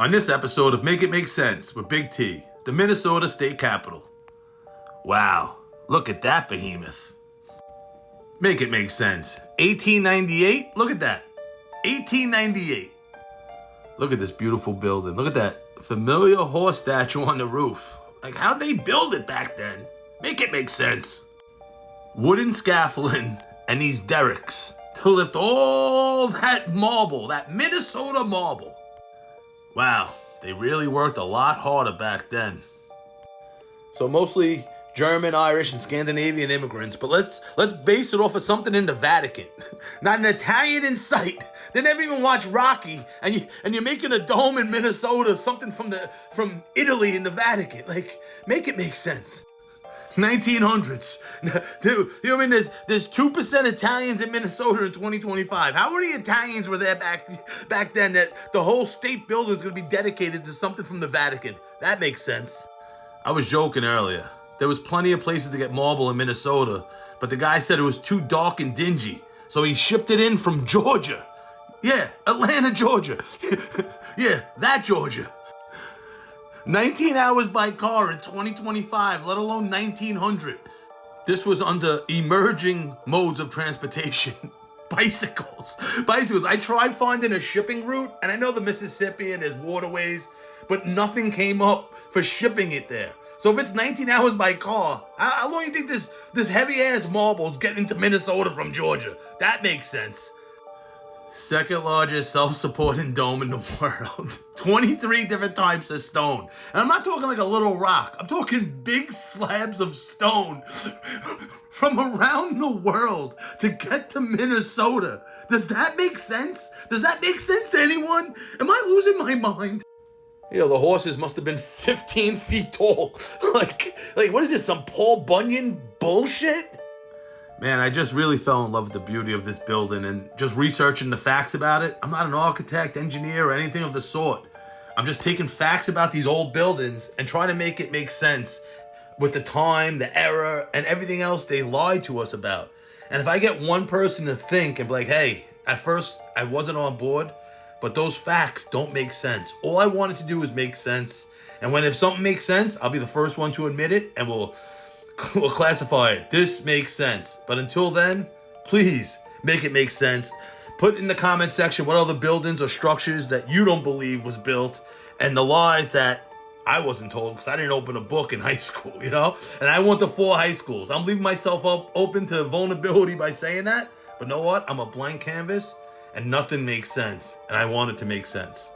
On this episode of Make It Make Sense with Big T, the Minnesota State Capitol. Wow, look at that behemoth. Make it make sense. 1898, look at that. 1898. Look at this beautiful building. Look at that familiar horse statue on the roof. Like, how'd they build it back then? Make it make sense. Wooden scaffolding and these derricks to lift all that marble, that Minnesota marble. Wow, they really worked a lot harder back then. So mostly German, Irish, and Scandinavian immigrants, but let's base it off of something in the Vatican. Not an Italian in sight. They never even watched Rocky, and you're making a dome in Minnesota, something from Italy in the Vatican. Like, make it make sense. 1900s. Dude, you know what I mean? There's 2% Italians in Minnesota in 2025. How many Italians were there back then that the whole state building is going to be dedicated to something from the Vatican? That makes sense. I was joking earlier. There was plenty of places to get marble in Minnesota, but the guy said it was too dark and dingy, so he shipped it in from Georgia. Yeah, Atlanta, Georgia. Yeah, that Georgia. 19 hours by car in 2025, let alone 1900. This was under emerging modes of transportation. Bicycles. I tried finding a shipping route, and I know the Mississippi and there's waterways, but nothing came up for shipping it there. So if it's 19 hours by car, how long do you think this heavy-ass marble's getting to Minnesota from Georgia? That makes sense. Second largest self-supporting dome in the world. 23 different types of stone. And I'm not talking like a little rock. I'm talking big slabs of stone from around the world to get to Minnesota. Does that make sense? Does that make sense to anyone? Am I losing my mind? You know, the horses must have been 15 feet tall. like what is this, some Paul Bunyan bullshit? Man, I just really fell in love with the beauty of this building and just researching the facts about it. I'm not an architect, engineer, or anything of the sort. I'm just taking facts about these old buildings and trying to make it make sense with the time, the era, and everything else they lied to us about. And if I get one person to think and be like, hey, at first I wasn't on board, but those facts don't make sense. All I wanted to do was make sense. And if something makes sense, I'll be the first one to admit it, and we'll classify it. This makes sense. But until then, please make it make sense. Put in the comment section what other buildings or structures that you don't believe was built, and the lies that I wasn't told because I didn't open a book in high school, you know? And I went to 4 high schools. I'm leaving myself open to vulnerability by saying that. But know what? I'm a blank canvas, and nothing makes sense. And I want it to make sense.